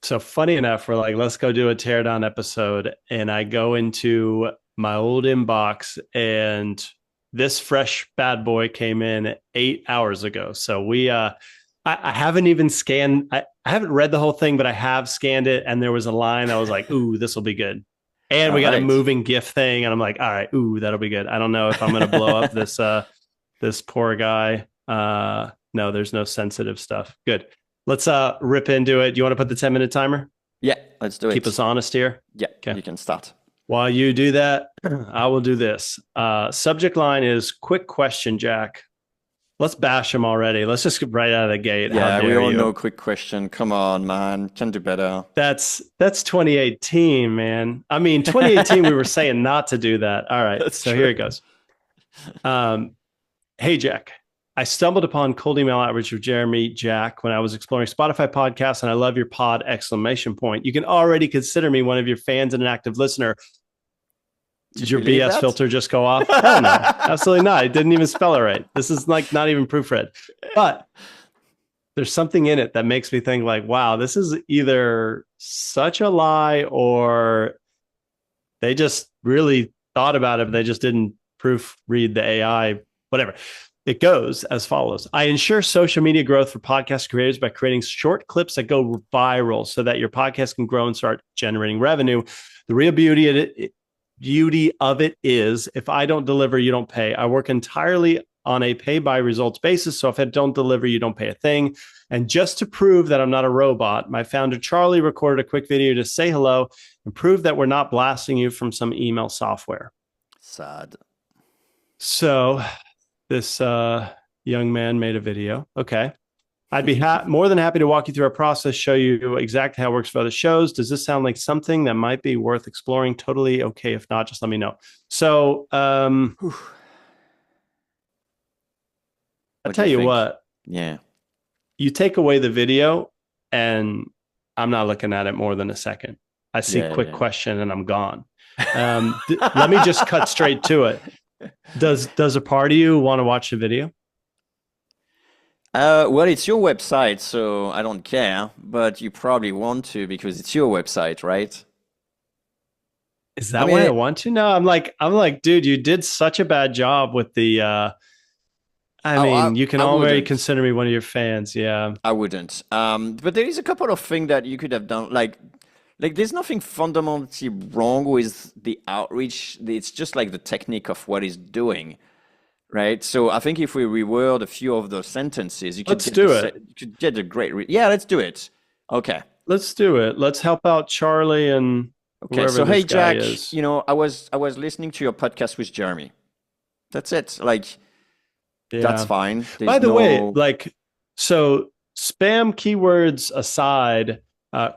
So funny enough, we're like, let's go do a teardown episode. And I go into my old inbox and this fresh bad boy came in 8 hours ago. So I haven't even scanned, I haven't read the whole thing, but I have scanned it. And there was a line I was like, ooh, this will be no. And All we got a right. moving GIF thing. And I'm like, all right, ooh, that'll be good. I don't know if I'm going to blow up this poor guy. No, there's no sensitive stuff. Good. Let's rip into it. Do you want to put the 10-minute timer? Yeah, let's do Keep us it. honest here. Yeah, Okay. you can start. While you do that, I will do this. Subject line is quick question, Jack. Let's bash him already. Let's just get right out of the gate. How Yeah, we dare all know you? quick question. Come on, man. Can do better. That's 2018, man. I mean, 2018 we were saying not to do that. All right. That's So here true. it goes. Um, hey Jack, I stumbled upon cold email outreach with Jeremy Jack when I was exploring Spotify podcasts, and I love your pod! Exclamation point. You can already consider me one of your fans and an active listener. Do Did you your believe BS that? filter just go off? Hell no, absolutely not. It didn't even spell it right. This is like not even proofread. But there's something in it that makes me think like, wow, this is either such a lie or they just really thought about it, but they just didn't proofread the AI, whatever. It goes as follows. I ensure social media growth for podcast creators by creating short clips that go viral so that your podcast can grow and start generating revenue. The real beauty of it is if I don't deliver, you don't pay. I work entirely on a pay by results basis. So if I don't deliver, you don't pay a thing. And just to prove that I'm not a robot, my founder, Charlie, recorded a quick video to say hello and prove that we're not blasting you from some email software. Sad. So this young man made a video. Okay. I'd be more than happy to walk you through our process, show you exactly how it works for other shows. Does this sound like something that might be worth exploring? Totally okay. If not, just let me know. So Whew. I What do tell you you think? what, Yeah. you take away the video and I'm not looking at it more than a second. I see Yeah, quick yeah. question and I'm gone. Let me just cut straight to it. Does a part of you want to watch the video? Well, it's your website, so I don't care, but you probably want to because it's your website, right? Is I that why mean, I want to? No, I'm like, dude, you did such a bad job with the I oh, mean, you can I already wouldn't. consider me one of your fans. Yeah. I wouldn't. But there is a couple of things that you could have done. Like there's nothing fundamentally wrong with the outreach. It's just like the technique of what he's doing, right? So I think if we reword a few of those sentences, Let's do it. you could get a great. Yeah, let's do it. Okay. Let's do it. Let's help out Charlie and Okay. whoever So hey, this guy Jack. is. I was listening to your podcast with Jeremy. That's it. Like that's Yeah. fine. By There's the way, no. like, so spam keywords aside,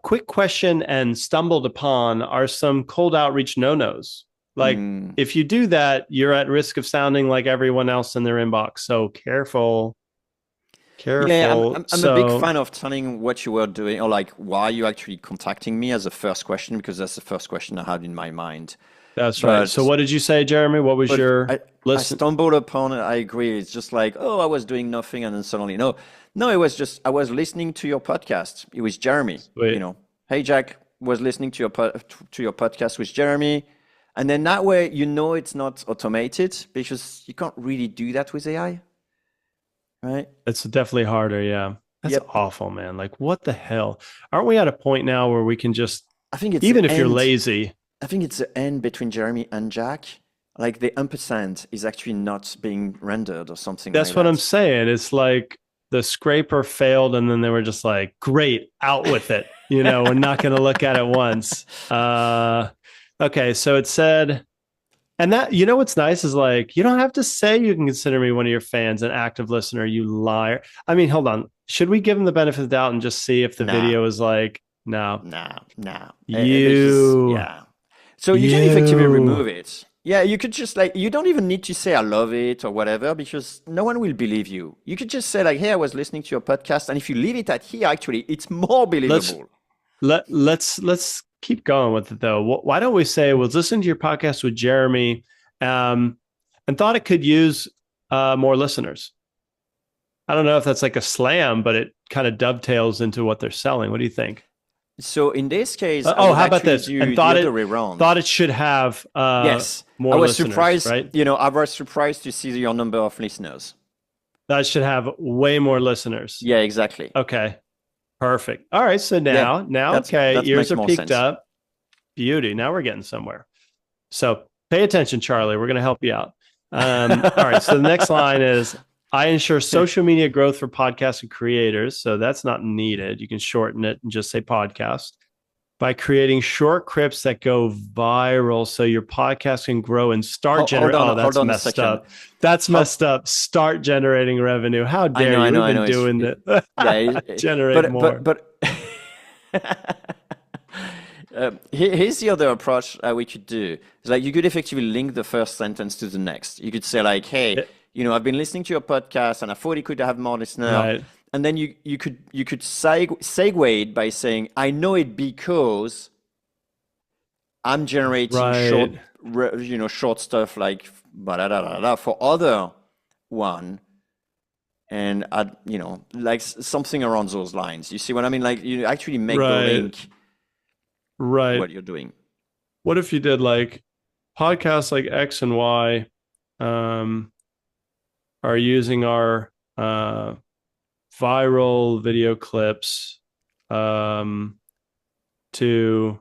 quick question and stumbled upon are some cold outreach no-nos. Like, Hmm. if you do that, you're at risk of sounding like everyone else in their inbox. So careful, Yeah, careful. I'm a big So fan of telling what you were doing or like why you actually contacting me as a first question because that's the first question I had in my mind. that's right. So But what did you say, Jeremy? What was but your I listen? stumbled upon it. I agree. It's just like, oh, I was doing nothing and then suddenly no, it was just I was listening to your podcast. It was Jeremy, Wait, Hey Jack, was listening to your podcast with Jeremy. And then that way it's not automated because you can't really do that with AI, right? it's definitely harder. Yeah. That's Yep. awful, man. Like, what the hell? Aren't we at a point now where we can just, I think it's even the if you're end. lazy, I think it's the end between Jeremy and Jack. Like the ampersand is actually not being rendered or something like that's what I'm that. saying. It's like the scraper failed, and then they were just like, "Great, out with it." We're not going to look at it once. Okay, so it said, and that what's nice is like you don't have to say you can consider me one of your fans, an active listener. You liar. I mean, hold on. Should we give him the benefit of the doubt and just see if the Nah, video is like, no, nah. Because you, yeah. So you can effectively you. remove it. Yeah, you could just like you don't even need to say I love it or whatever because no one will believe you. You could just say like, hey, I was listening to your podcast, and if you leave it at here, actually, it's more Let's believable. let's keep going with it though. Why don't we say was listening to your podcast with Jeremy, um, and thought it could use more listeners. I don't know if that's like a slam, but it kind of dovetails into what they're selling. What do you think? So in this case, I Oh, would how about actually this? And do the other way around. thought it should have Yes, I more was listeners, surprised. right? I was surprised to see your number of listeners. That should have way more listeners. Yeah, exactly. Okay, perfect. All right, so Yeah, now, okay, that ears makes are more peaked sense. up. Beauty. Now we're getting somewhere. So pay attention, Charlie. We're going to help you out. All right. So the next line is I ensure social media growth for podcasts and creators. So that's not needed. You can shorten it and just say podcast by creating short clips that go viral so your podcast can grow and start generating. Oh, Hold that's on a messed second. up. That's How, messed up. Start generating revenue. How dare you? We've I been know. doing Yeah, it. Generate more. but here's the other approach we could do. It's like you could effectively link the first sentence to the next. You could say like, "Hey, I've been listening to your podcast, and I thought it could have more listeners." Right. And then you could segue it by saying, "I know it because I'm generating short, Right. short stuff like for other one." And like something around those lines. You see what I mean? Like you actually make the Right. link to Right. what you're doing. What if you did like podcasts like X and Y um, are using our viral video clips to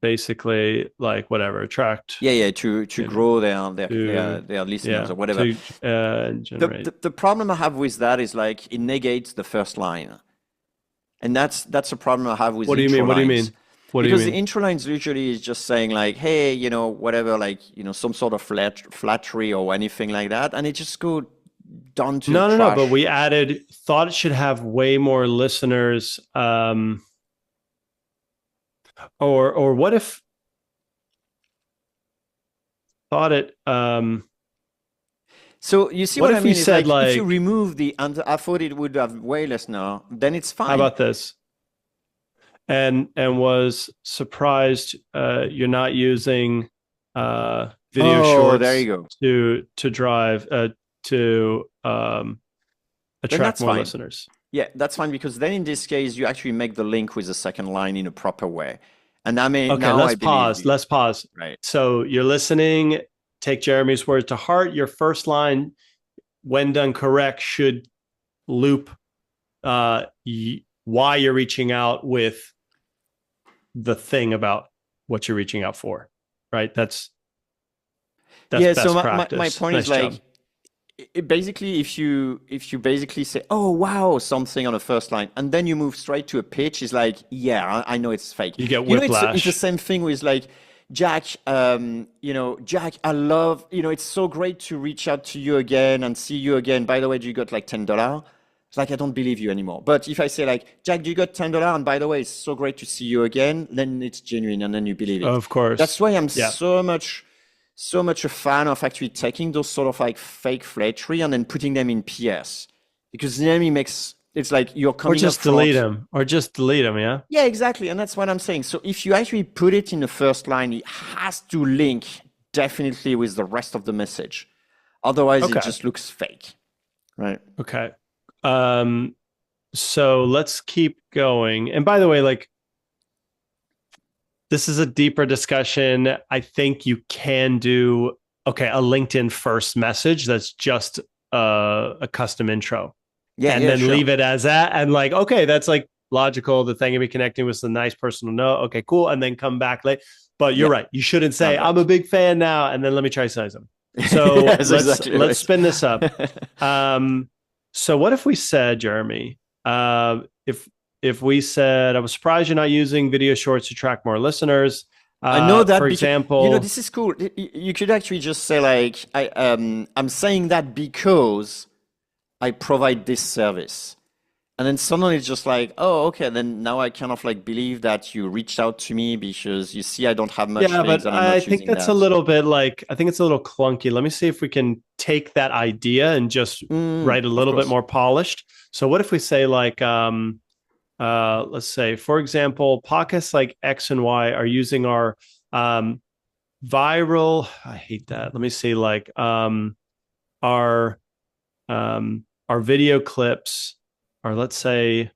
basically like whatever attract Yeah, to grow to their listeners yeah or whatever. to generate. The problem I have with that is like it negates the first line, and that's a problem I have with What do you intro mean? What do you lines. mean? What do you Because the mean? intro lines usually is just saying like, hey, whatever, like, some sort of flattery or anything like that, and it just go down to the No. But trash. we added thought it should have way more listeners. Or what if thought it So you see what what I if we mean? Is said like if you like remove the and I thought it would have way less now, then it's how fine. about this and was surprised you're not using video Oh, there you shorts go. to drive to Then attract that's more fine. listeners. Yeah, that's fine because then in this case you actually make the link with the second line in a proper way. And I mean Okay, now I believe you. let's pause. Right. So you're listening, take Jeremy's words to heart. Your first line, when done correct, should loop why you're reaching out with the thing about what you're reaching out for, right? That's Yeah, so best my practice. point Nice is job. like basically if you basically say, oh wow, something on the first line, and then you move straight to a pitch, is like, yeah, I know it's fake. You get It's the whiplash. same thing with like Jack, Jack, I love, it's so great to reach out to you again and see you again. By the way, you got like $10. It's like I don't believe you anymore. But if I say like, Jack, you got $10, and by the way, it's so great to see you again, then it's genuine and then you believe it. Of course. That's why I'm Yeah. so much a fan of actually taking those sort of like fake flattery and then putting them in PS, because then it's like you're Or coming up just delete front. them. Or just delete them, yeah? Yeah, exactly. And that's what I'm saying. So if you actually put it in the first line, it has to link definitely with the rest of the message. Otherwise, it Okay. just looks fake. Right. Okay. So let's keep going. And by the way, like this is a deeper discussion. I think you can do a LinkedIn first message that's just a custom intro. Yeah, and yeah, then sure. leave it as that. And like, okay, that's like logical. The thing of be connecting with a nice person to know. Okay, cool. And then come back late. But you're Yeah, right. You shouldn't say, sounds I'm a right. big fan now. And then let me try something. So Yes, exactly let's right. spin this up. So what if we said, Jeremy, if we said, I was surprised you're not using video shorts to track more listeners. I know that For because example, this is cool. You could actually just say like, I'm saying that because I provide this service. And then suddenly it's just like, oh, okay, then now I kind of like believe that you reached out to me because you see I don't have much yeah, links but and I'm I not think using that's a that. little bit like, I think it's a little clunky. Let me see if we can take that idea and just write a Of little bit course. more polished. So what if we say like, let's say, for example, podcasts like X and Y are using our viral, I hate that. Let me see, like our our video clips, or let's say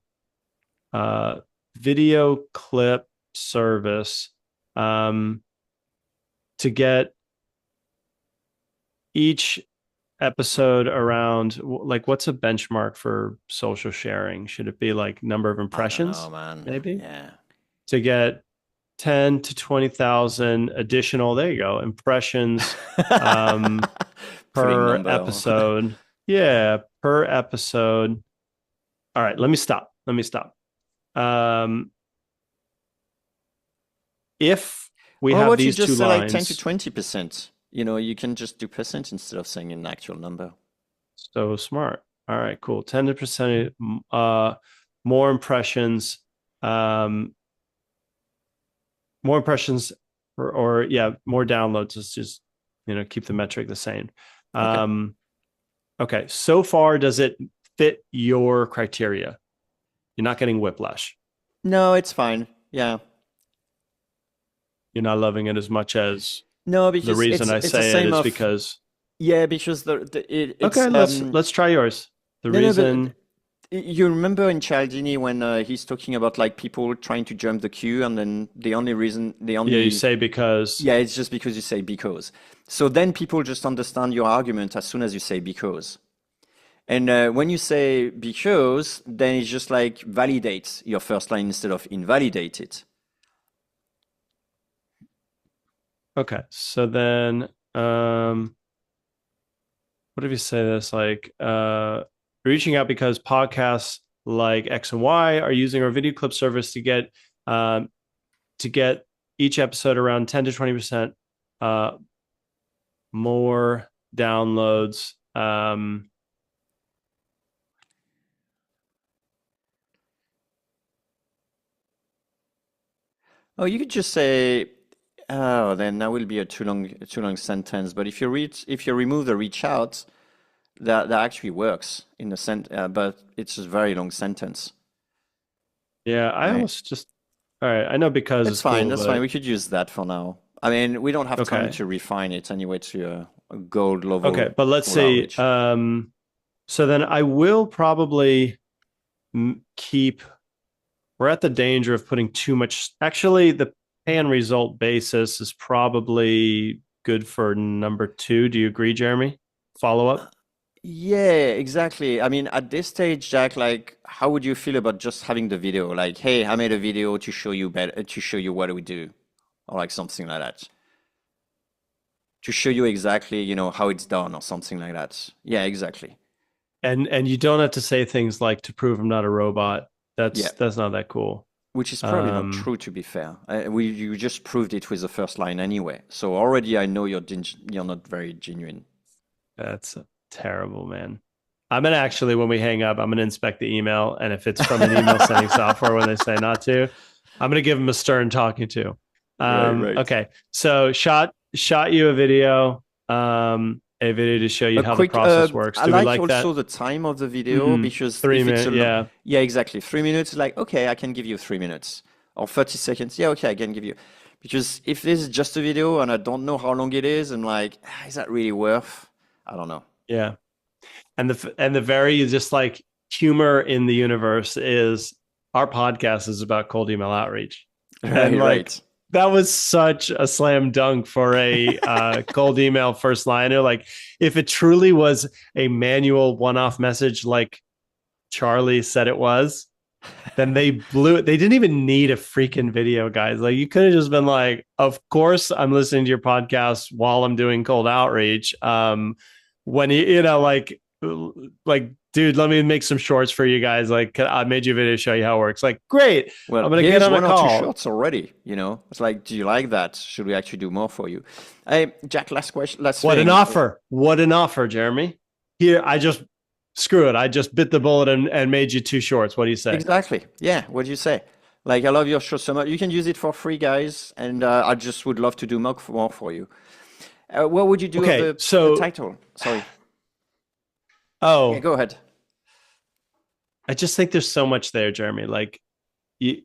video clip service to get each episode around, like, what's a benchmark for social sharing? Should it be like number of I don't impressions, know, man. maybe? Yeah. To get 10 to 20,000 additional, there you go, impressions Putting per number. episode. Yeah, per episode. All right, let me stop. Um, if we Or have what you these two just say like 10 to lines, 20%. You know, you can just do percent instead of saying an actual number. so smart. All right, cool. 10% more impressions, um, more impressions or yeah, more downloads. Let's just, keep the metric the same. Okay. Okay, so far, does it fit your criteria? You're not getting whiplash. No, it's fine. Yeah. You're not loving it as much as No, the because reason I it's the say it same is of because yeah, because okay, it's let's try yours. The no, no, but reason, you remember in Cialdini when he's talking about like people trying to jump the queue, and then the yeah, you only say because. yeah, it's just because you say because. So then people just understand your argument as soon as you say because. And when you say because, then it just like validates your first line instead of invalidate it. Okay, so then, what if you say this like, reaching out because podcasts like X and Y are using our video clip service um, to get each episode around 10 to 20% more downloads. Oh, you could just say, oh, then that will be a too long sentence. But if you remove the reach out, that actually works in the but it's a very long sentence, Yeah, I right? almost just, all right. I know because That's it's fine. cool, That's fine. but We could use that for now. I mean, we don't have time okay. to refine it anyway to a gold level Okay. But let's full see. outreach. So then I will probably keep, we're at the danger of putting too much. Actually, the pay and result basis is probably good for number two. Do you agree, Jeremy? Follow up? Yeah, exactly. I mean, at this stage, Jack, like, how would you feel about just having the video? Like, hey, I made a video to show you better, to show you what do we do, or like something like that, to show you exactly, you know, how it's done or something like that. Yeah, exactly. And you don't have to say things like to prove I'm not a robot. Yeah, That's not that cool. which is probably not Um, true to be fair. You just proved it with the first line anyway. So already I know you're not very genuine. that's terrible, man. I'm gonna actually, when we hang up, I'm gonna inspect the email, and if it's from an email sending software when they say not to, I'm gonna give them a stern talking to. Right, right. Okay, so shot you a video to show you A how the quick, process works. I Do we like like also that? the time of the video because Three if it's a minute, long, yeah. yeah, exactly. 3 minutes, like, okay, I can give you 3 minutes or 30 seconds. Yeah, okay, I can give you. Because if this is just a video and I don't know how long it is, and like, is that really worth? I don't know. Yeah. And the very just like humor in the universe is our podcast is about cold email outreach. And Right, like right. that was such a slam dunk for a cold email first liner. Like if it truly was a manual one-off message like Charlie said it was, then they blew it. They didn't even need a freaking video, guys. Like you could have just been like, of course I'm listening to your podcast while I'm doing cold outreach. When like, dude, let me make some shorts for you guys. Like I made you a video to show you how it works. Like, great. Well, I'm gonna get here's on a one or two call. shots already, you know. It's like, do you like that? Should we actually do more for you? Hey, Jack, last question, last What an thing. offer. What an offer, Jeremy. Here, screw it. I just bit the bullet and made you two shorts. What do you say? Exactly. Yeah. What do you say? Like, I love your show so much. You can use it for free, guys, and I just would love to do more for you. What would you do of Okay, the so title? Sorry. Yeah, oh, go ahead. I just think there's so much there, Jeremy. Like you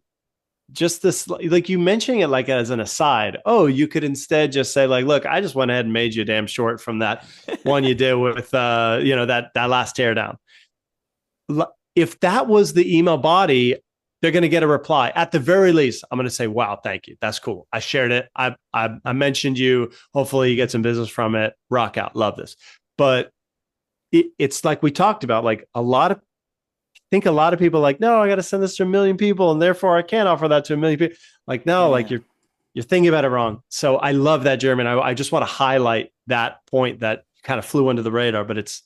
just this like you mentioning it like as an aside. Oh, you could instead just say like, look, I just went ahead and made you a damn short from that one you did with that last teardown. If that was the email body, they're going to get a reply. At the very least, I'm going to say, wow, thank you. That's cool. I shared it. I mentioned you. Hopefully you get some business from it. Rock out. Love this. But it's like we talked about, like a lot of people are like, no, I got to send this to 1 million people, and therefore I can't offer that to 1 million people. Like, no, like you're thinking about it wrong. So I love that, Jeremy. And I just want to highlight that point that kind of flew under the radar, but it's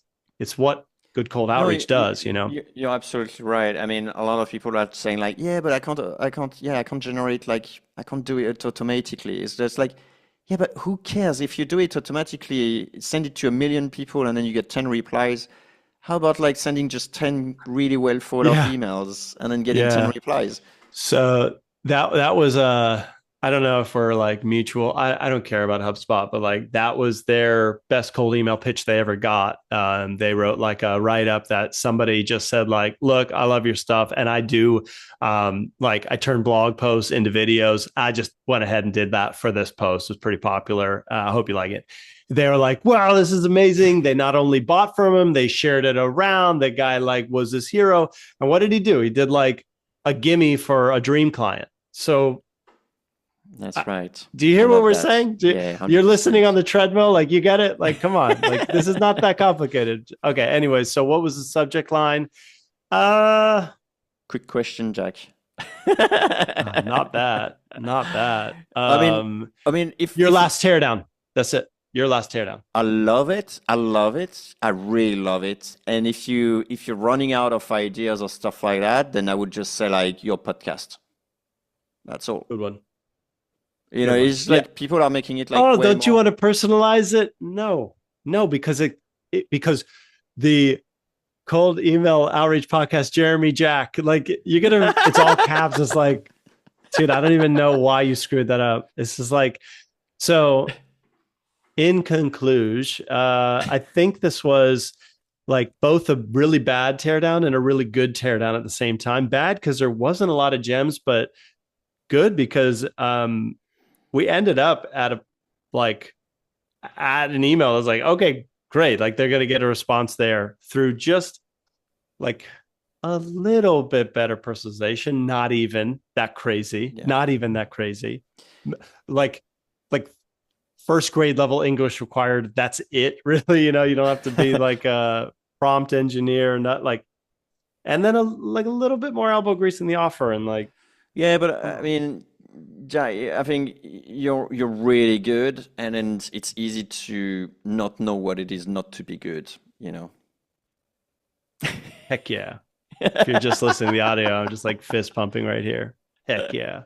what good cold outreach does, you know? You're absolutely right. I mean, a lot of people are saying like, yeah, but I can't generate, like, I can't do it automatically. It's just like, yeah, but who cares if you do it automatically, send it to 1 million people and then you get 10 replies. How about like sending just 10 really well thought of emails and then getting 10 replies? So that was I don't know if we're like mutual. I don't care about HubSpot, but like that was their best cold email pitch they ever got. They wrote like a write up that somebody just said like, look, I love your stuff. And I do like I turn blog posts into videos. I just went ahead and did that for this post. It was pretty popular. I hope you like it. They were like, wow, this is amazing. They not only bought from him, they shared it around. The guy like was this hero. And what did he do? He did like a gimme for a dream client. So that's right. Do you hear what we're saying? You're listening on the treadmill. Like, you get it? Like, come on. Like, this is not that complicated. Okay. Anyways, so what was the subject line? Quick question, Jack. Not bad. I mean, if last teardown. That's it. Your last teardown. I love it. I really love it. And if you're running out of ideas or stuff like that, then I would just say like your podcast. That's all. Good one. You know, it's like people are making it like, oh, don't you want to personalize it? No, because because the cold email outreach podcast, Jeremy Jack, like it's all caps. It's like, dude, I don't even know why you screwed that up. It's just like, so in conclusion, I think this was like both a really bad teardown and a really good teardown at the same time. Bad because there wasn't a lot of gems, but good because, we ended up at an email. I was like, okay, great. Like they're going to get a response there through just like a little bit better personalization. Not even that crazy. Like first grade level English required. That's it really. You know, you don't have to be like a prompt engineer, not like, and then a little bit more elbow grease in the offer and like, yeah, but I mean, Jai, I think you're really good, and then it's easy to not know what it is not to be good, you know. Heck yeah. If you're just listening to the audio, I'm just like fist pumping right here. Heck yeah.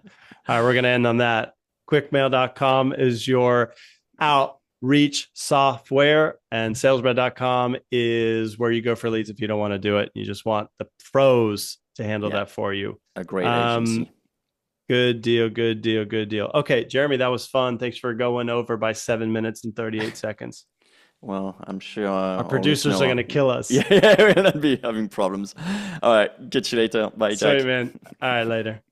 All right, we're going to end on that. QuickMail.com is your outreach software, and salesbread.com is where you go for leads if you don't want to do it. You just want the pros to handle that for you. A great agency. Good deal. Okay, Jeremy, that was fun. Thanks for going over by 7 minutes and 38 seconds. Well, I'm sure our producers are going to kill us. Yeah, we're going to be having problems. All right, catch you later. Bye, Jack. Sorry, man. All right, later.